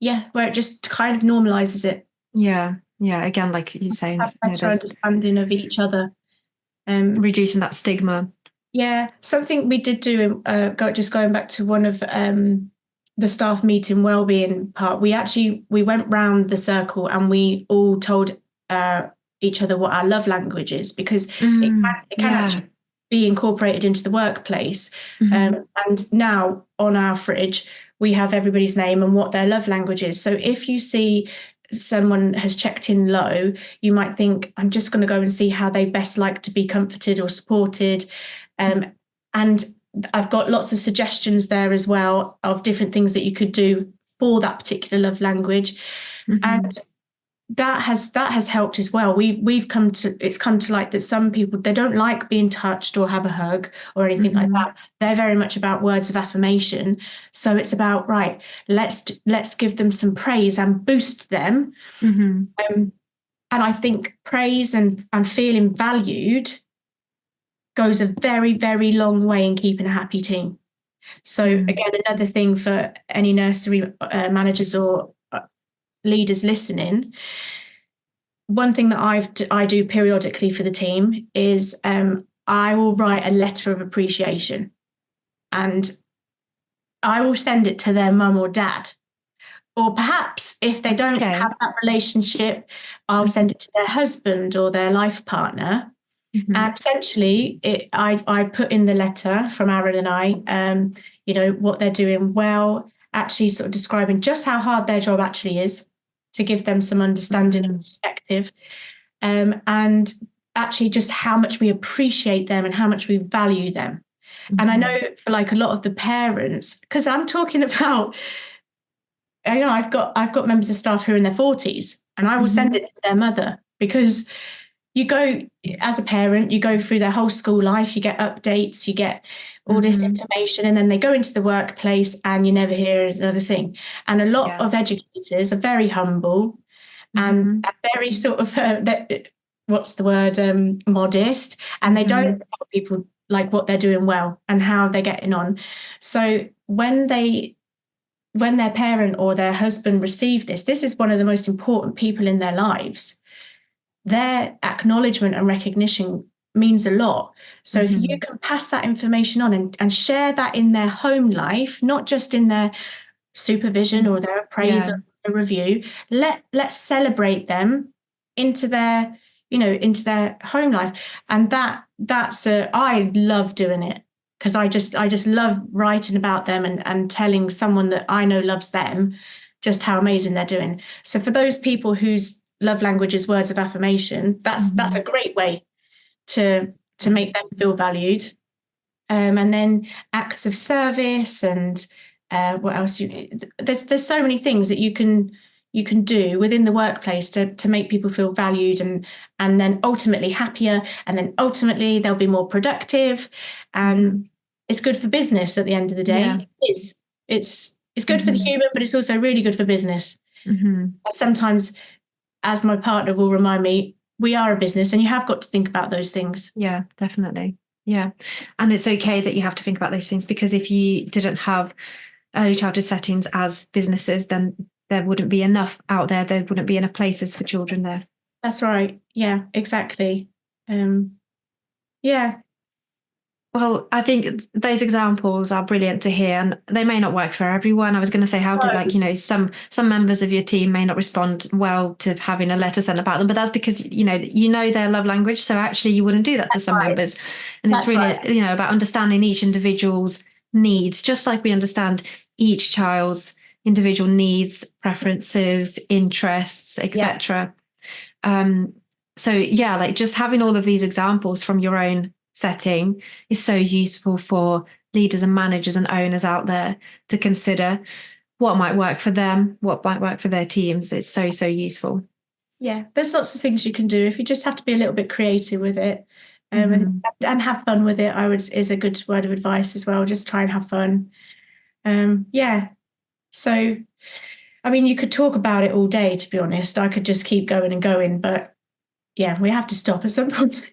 Yeah, where it just kind of normalizes it. Yeah. Again, like you're saying, have better understanding of each other. Reducing that stigma. Yeah, something we did do, just going back to one of the staff meeting wellbeing part, we went round the circle and we all told each other what our love language is, because it can actually be incorporated into the workplace. And now on our fridge, we have everybody's name and what their love language is. So if you see someone has checked in low, you might think, I'm just going to go and see how they best like to be comforted or supported. And I've got lots of suggestions there as well of different things that you could do for that particular love language. And that has helped as well. It's come to light that some people, they don't like being touched or have a hug or anything like that. They're very much about words of affirmation. So it's about, right, let's give them some praise and boost them. And I think praise and feeling valued goes a very, very long way in keeping a happy team. So again, another thing for any nursery managers or leaders listening, one thing that I do periodically for the team is I will write a letter of appreciation, and I will send it to their mum or dad. Or perhaps if they don't have that relationship, I'll send it to their husband or their life partner. And essentially, I put in the letter from Aaron and I, you know, what they're doing well, actually sort of describing just how hard their job actually is, to give them some understanding and perspective, and actually just how much we appreciate them and how much we value them. And I know for like a lot of the parents, because I'm talking about, you know, I've got members of staff who are in their 40s, and I will send it to their mother, because you go, as a parent, you go through their whole school life, you get updates, you get all this information, and then they go into the workplace and you never hear another thing. And a lot of educators are very humble and very sort of, modest, and they don't tell people like what they're doing well and how they're getting on. So when their parent or their husband receive this is one of the most important people in their lives. Their acknowledgement and recognition means a lot. So if you can pass that information on and share that in their home life, not just in their supervision or their appraisal or review, let's celebrate them into their home life. And I love doing it, because I just love writing about them and telling someone that I know loves them just how amazing they're doing. So for those people whose love language is words of affirmation, that's a great way to make them feel valued. And then acts of service and what else? There's so many things that you can do within the workplace to make people feel valued and then ultimately happier, and then ultimately they'll be more productive, and it's good for business at the end of the day. Yeah. It's good for the human, but it's also really good for business. And sometimes, as my partner will remind me, we are a business and you have got to think about those things. Yeah, definitely. Yeah. And it's okay that you have to think about those things, because if you didn't have early childhood settings as businesses, then there wouldn't be enough out there. There wouldn't be enough places for children there. That's right. Yeah, exactly. Yeah. Well, I think those examples are brilliant to hear, and they may not work for everyone. I was going to say, how do some members of your team may not respond well to having a letter sent about them, but that's because you know their love language. So actually, you wouldn't do that to some members, and it's really about understanding each individual's needs, just like we understand each child's individual needs, preferences, interests, etc. So yeah, like just having all of these examples from your own setting is so useful for leaders and managers and owners out there to consider what might work for them, what might work for their teams. It's so, so useful. Yeah, there's lots of things you can do. If you just have to be a little bit creative with it, and have fun with it, is a good word of advice as well. Just try and have fun. Yeah. So, I mean, you could talk about it all day, to be honest. I could just keep going and going, but yeah, we have to stop at some point.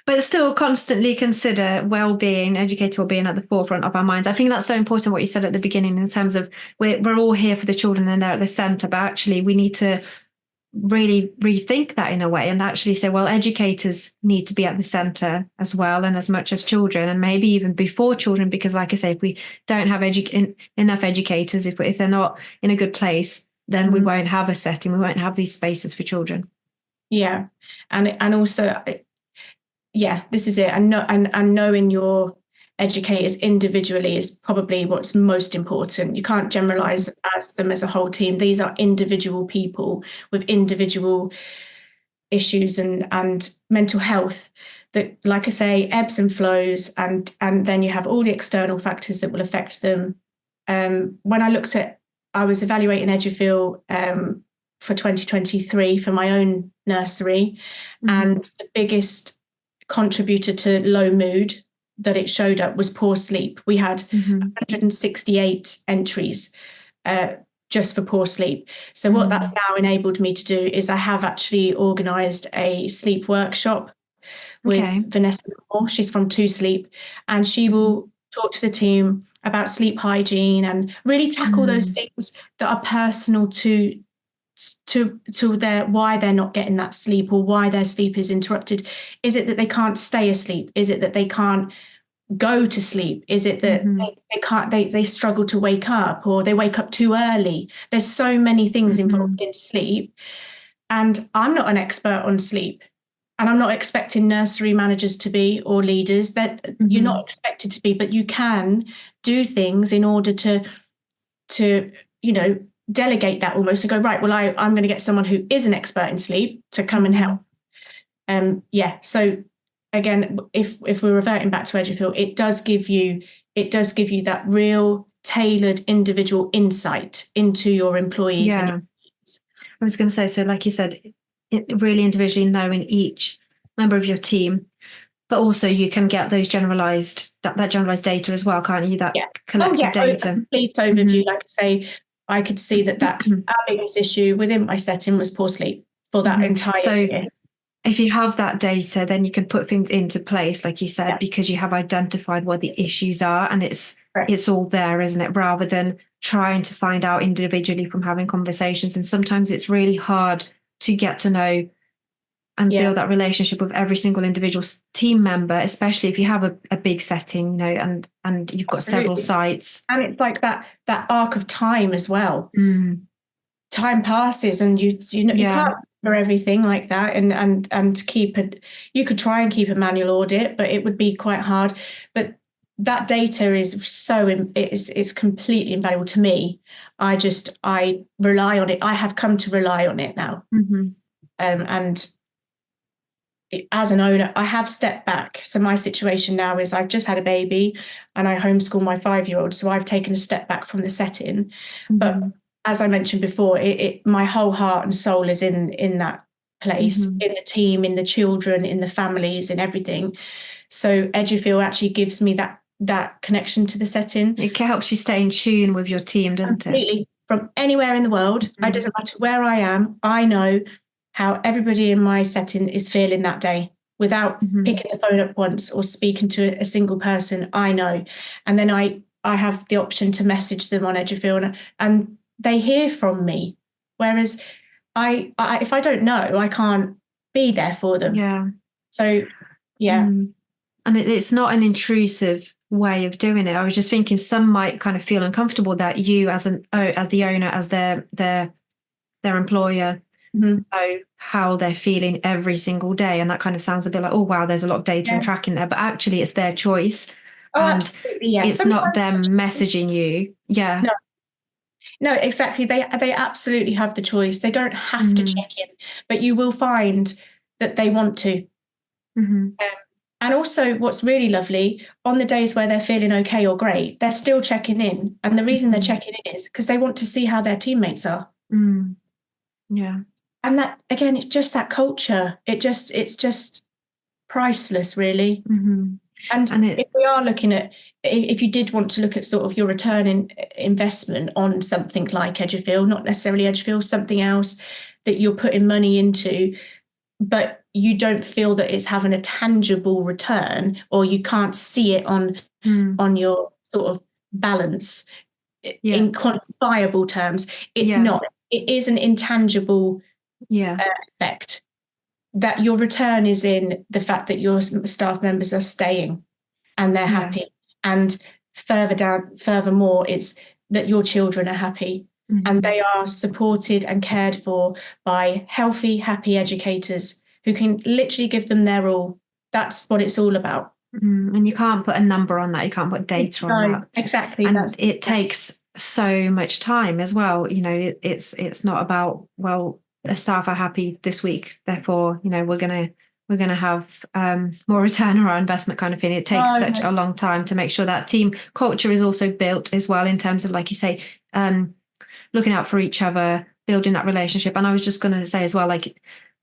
But still constantly consider well-being, educator well-being at the forefront of our minds. I think that's so important what you said at the beginning in terms of we're all here for the children and they're at the centre, but actually we need to really rethink that in a way and actually say, well, educators need to be at the centre as well, and as much as children, and maybe even before children, because like I say, if we don't have enough educators, if they're not in a good place, then we won't have a setting, we won't have these spaces for children. Yeah. And also, yeah, this is it. And knowing your educators individually is probably what's most important. You can't generalize as them as a whole team. These are individual people with individual issues and mental health that, like I say, ebbs and flows, and then you have all the external factors that will affect them. When I was evaluating Edufeel for 2023 for my own nursery, and the biggest contributor to low mood that it showed up was poor sleep. We had 168 entries just for poor sleep. So what that's now enabled me to do is I have actually organised a sleep workshop with Vanessa Moore. She's from 2 Sleep, and she will talk to the team about sleep hygiene and really tackle those things that are personal to their why they're not getting that sleep or why their sleep is interrupted. Is it that they can't stay asleep? Is it that they can't go to sleep? Is it that they struggle to wake up, or they wake up too early? There's so many things involved in sleep, and I'm not an expert on sleep, and I'm not expecting nursery managers to be, or leaders, that you're not expected to be, but you can do things in order to delegate that almost and go, right, well, I'm going to get someone who is an expert in sleep to come and help. So again, if we're reverting back to Edufeel, it does give you that real tailored individual insight into your employees. I was going to say, so like you said, really individually knowing each member of your team, but also you can get those generalized data as well, can't you? That collective data. A complete overview. Like I say, I could see that our biggest issue within my setting was poor sleep for that entire year. If you have that data, then you can put things into place, like you said, because you have identified what the issues are, and it's all there, isn't it? Rather than trying to find out individually from having conversations. And sometimes it's really hard to get to know and build that relationship with every single individual team member, especially if you have a big setting, and you've got several sites. And it's like that arc of time as well. Time passes, and you can't for everything like that, and keep it. You could try and keep a manual audit, but it would be quite hard. But that data is it's completely invaluable to me. I rely on it. I have come to rely on it now, and as an owner, I have stepped back. So my situation now is I've just had a baby, and I homeschool my 5-year-old. So I've taken a step back from the setting, but as I mentioned before, my whole heart and soul is in that place, in the team, in the children, in the families, in everything. So Edufeel actually gives me that connection to the setting. It helps you stay in tune with your team, doesn't it? From anywhere in the world. It doesn't matter where I am. I know how everybody in my setting is feeling that day without picking the phone up once or speaking to a single person. I know. And then I have the option to message them on Edufeel, and they hear from me. Whereas I if I don't know, I can't be there for them. So and it's not an intrusive way of doing it. I was just thinking some might kind of feel uncomfortable that you as the owner, as their employer, know how they're feeling every single day, and that kind of sounds a bit like, oh wow, there's a lot of data and tracking there, but actually it's their choice. Absolutely, it's sometimes not them messaging you. No, exactly. They absolutely have the choice. They don't have to check in, but you will find that they want to. And also what's really lovely, on the days where they're feeling okay or great, they're still checking in. And the reason they're checking in is because they want to see how their teammates are. Yeah. And that, again, it's just that culture. It's just priceless, really. And if we are looking at, if you did want to look at sort of your return in investment on something like Edufeel, not necessarily Edufeel, something else that you're putting money into, but you don't feel that it's having a tangible return, or you can't see it on your sort of balance in quantifiable terms, it's not. It is an intangible effect. That your return is in the fact that your staff members are staying and they're happy. And furthermore, it's that your children are happy and they are supported and cared for by healthy, happy educators who can literally give them their all. That's what it's all about. And you can't put a number on that. You can't put data on that. Exactly. And it takes so much time as well. It's not about, well, the staff are happy this week, therefore, we're gonna have more return on our investment kind of thing. It takes such a long time to make sure that team culture is also built as well, in terms of, like you say, looking out for each other, building that relationship. And I was just going to say as well, like,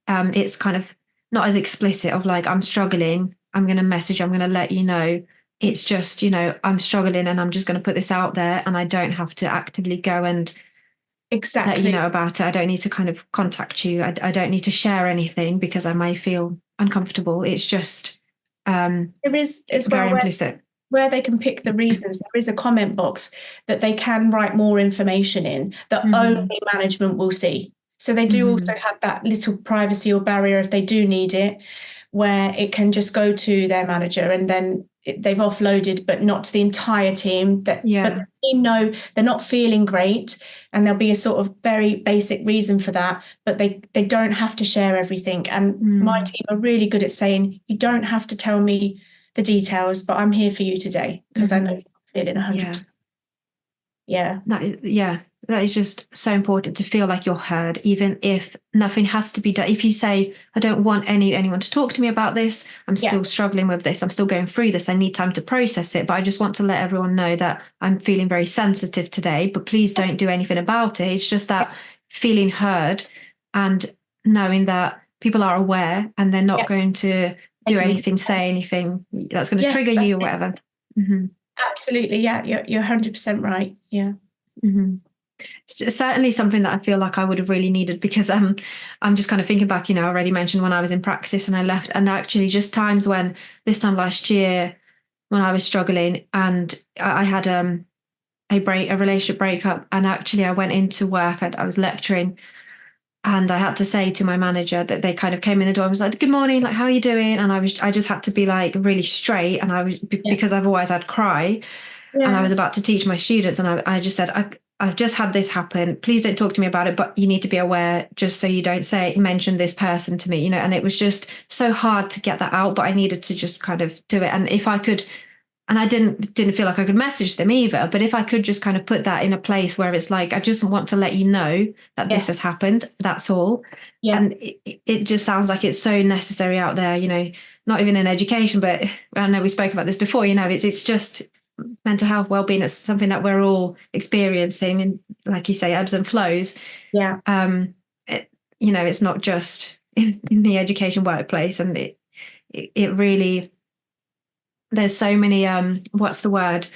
it's kind of not as explicit of like, I'm struggling, I'm going to message, I'm going to let you know. It's just, I'm struggling and I'm just going to put this out there, and I don't have to actively go and let you know about it. I don't need to kind of contact you. I don't need to share anything because I may feel uncomfortable. It's just there is as very well implicit. Where they can pick the reasons. There is a comment box that they can write more information in that only management will see. So they do also have that little privacy or barrier if they do need it, where it can just go to their manager and then they've offloaded, but not to the entire team. But the team know they're not feeling great, and there'll be a sort of very basic reason for that, but they don't have to share everything. And my team are really good at saying, you don't have to tell me the details, but I'm here for you today because I know you're feeling 100%. That is just so important, to feel like you're heard, even if nothing has to be done. If you say, I don't want anyone to talk to me about this, I'm still struggling with this, I'm still going through this, I need time to process it, but I just want to let everyone know that I'm feeling very sensitive today, but please don't do anything about it. It's just that feeling heard and knowing that people are aware and they're not going to do anything, say anything that's going to trigger you or whatever. Absolutely. You're 100% right. Certainly something that I feel like I would have really needed, because I'm just kind of thinking back, I already mentioned when I was in practice and I left, and actually just times when, this time last year when I was struggling and I had a relationship breakup, and actually I went into work, I was lecturing, and I had to say to my manager that they kind of came in the door and was like, good morning, like, how are you doing? And I just had to be like really straight. And I was, because I've always had cry, and I was about to teach my students. And I just said, I've just had this happen. Please don't talk to me about it, but you need to be aware, just so you don't mention this person to me, and it was just so hard to get that out, but I needed to just kind of do it. And if I could, and I didn't feel like I could message them either, but if I could just kind of put that in a place where it's like, I just want to let you know that this has happened, that's all. And it just sounds like it's so necessary out there, not even in education, but I know we spoke about this before, it's just mental health, wellbeing. It's something that we're all experiencing, and like you say, ebbs and flows. It's not just in the education workplace, and it really, there's so many what's the word,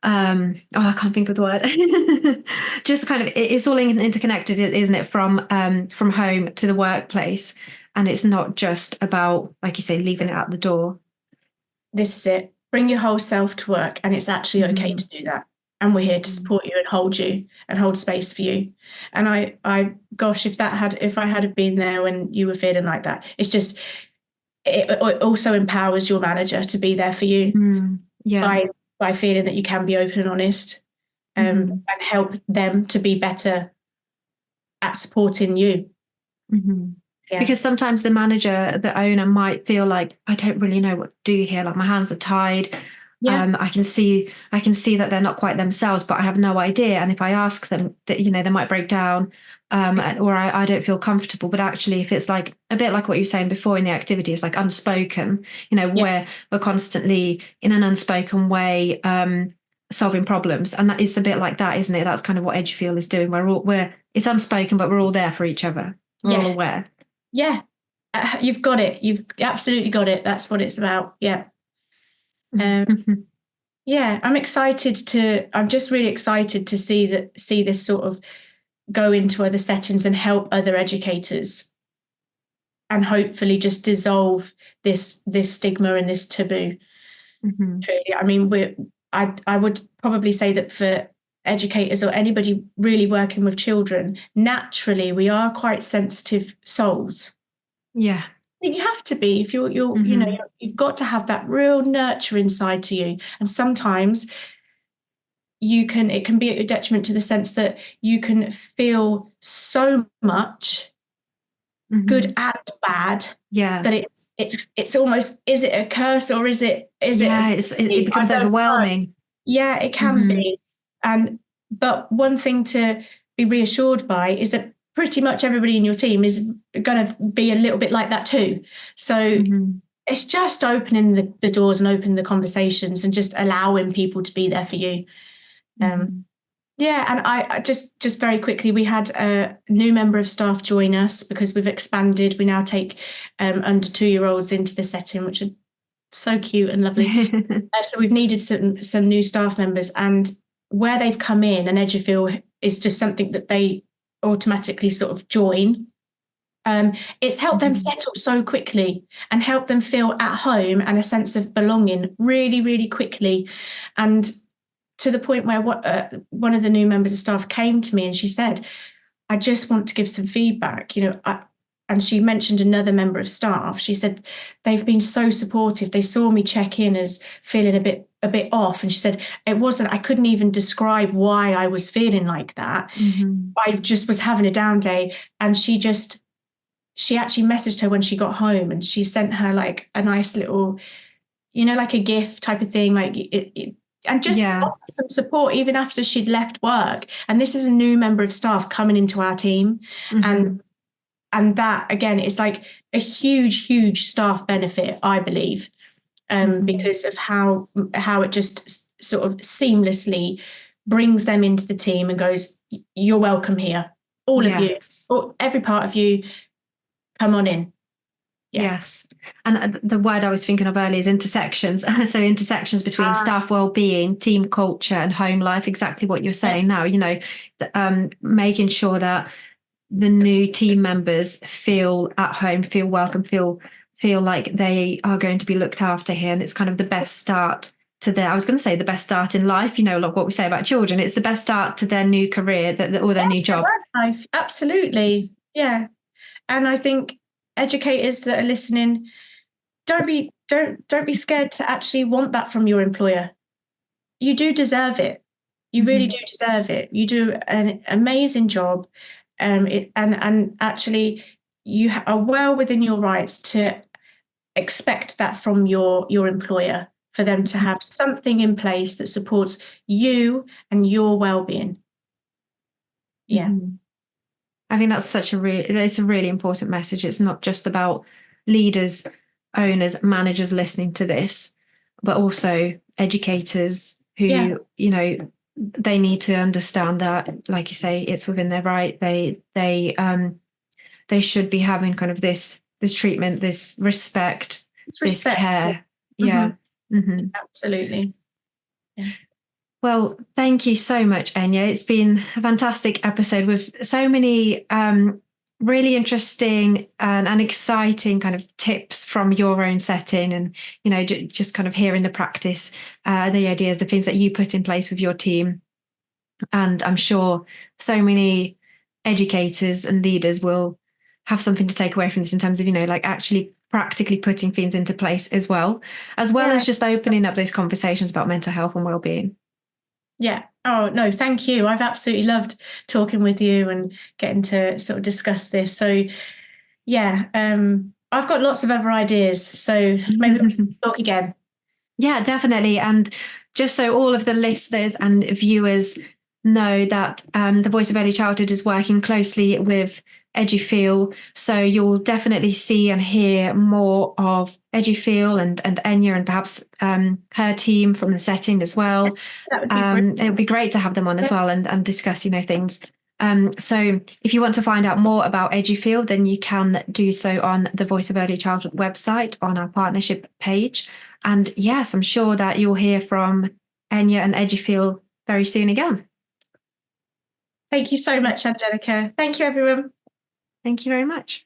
I can't think of the word. Just kind of, it's all interconnected, isn't it, from home to the workplace, and it's not just about, like you say, leaving it at the door. This is it. Bring your whole self to work, and it's actually okay to do that, and we're here to support you and hold space for you. And I gosh, if I had been there when you were feeling like that, it's just, it also empowers your manager to be there for you by feeling that you can be open and honest, and help them to be better at supporting you. Because sometimes the manager, the owner, might feel like, I don't really know what to do here, like my hands are tied, I can see that they're not quite themselves, but I have no idea. And if I ask them, that they might break down, or I don't feel comfortable. But actually, if it's like a bit like what you were saying before in the activity, it's like unspoken. Where we're constantly in an unspoken way solving problems, and that is a bit like that, isn't it? That's kind of what Edufeel is doing. It's unspoken, but we're all there for each other. We're all aware. Yeah, you've got it. You've absolutely got it. That's what it's about. Yeah. Yeah, I'm just really excited to see this sort of go into other settings and help other educators, and hopefully just dissolve this stigma and this taboo. Truly. I mean, I would probably say that for educators or anybody really working with children, naturally we are quite sensitive souls. Yeah. You have to be. If you're you've got to have that real nurture inside to you. And sometimes it can be at your detriment, to the sense that you can feel so much good and bad. Yeah. That it's almost, is it a curse or is it it becomes overwhelming. Know. Yeah, it can be. But one thing to be reassured by is that pretty much everybody in your team is going to be a little bit like that too. So it's just opening the doors and opening the conversations and just allowing people to be there for you. Yeah, and I just very quickly, we had a new member of staff join us because we've expanded. We now take under 2-year-olds into the setting, which are so cute and lovely. So we've needed some new staff members, and where they've come in, and Edufeel is just something that they automatically sort of join. It's helped them settle so quickly and help them feel at home and a sense of belonging really, really quickly. And to the point where one of the new members of staff came to me and she said, I just want to give some feedback, and she mentioned another member of staff. She said, they've been so supportive. They saw me check in as feeling a bit off. And she said, I couldn't even describe why I was feeling like that. I just was having a down day. And she actually messaged her when she got home, and she sent her like a nice little, like a gift type of thing, like and just some support even after she'd left work. And this is a new member of staff coming into our team. And that, again, is like a huge staff benefit, I believe, because of how it just sort of seamlessly brings them into the team and goes, you're welcome here. All of you, or every part of you, come on in. Yeah. Yes. And the word I was thinking of earlier is intersections. So intersections between staff well-being, team culture, and home life, exactly what you're saying now, making sure that the new team members feel at home, feel welcome, feel like they are going to be looked after here. And it's kind of the best start to I was going to say the best start in life, like what we say about children. It's the best start to their new career or their new job. Life. Absolutely. Yeah. And I think educators that are listening, don't be scared to actually want that from your employer. You do deserve it. You really do deserve it. You do an amazing job, and actually you are well within your rights to expect that from your employer, for them to have something in place that supports you and your well-being. Yeah. I think that's it's a really important message. It's not just about leaders, owners, managers listening to this, but also educators who, they need to understand that, like you say, it's within their right. They should be having kind of this treatment, this respect, this care. Yeah. Absolutely. Yeah. Well, thank you so much, Enya. It's been a fantastic episode with so many really interesting and exciting kind of tips from your own setting, and just kind of hearing the practice, the ideas, the things that you put in place with your team. And I'm sure so many educators and leaders will have something to take away from this in terms of like actually practically putting things into place as well as just opening up those conversations about mental health and well-being. Yeah. Oh, no, thank you. I've absolutely loved talking with you and getting to sort of discuss this. So, yeah, I've got lots of other ideas. So maybe we can talk again. Yeah, definitely. And just so all of the listeners and viewers know that the Voice of Early Childhood is working closely with Edufeel. So you'll definitely see and hear more of Edufeel and Enya and perhaps her team from the setting as well. That would be brilliant. It would be great to have them on as well and discuss, things. So if you want to find out more about Edufeel, then you can do so on the Voice of Early Childhood website on our partnership page. And yes, I'm sure that you'll hear from Enya and Edufeel very soon again. Thank you so much, Angelica. Thank you, everyone. Thank you very much.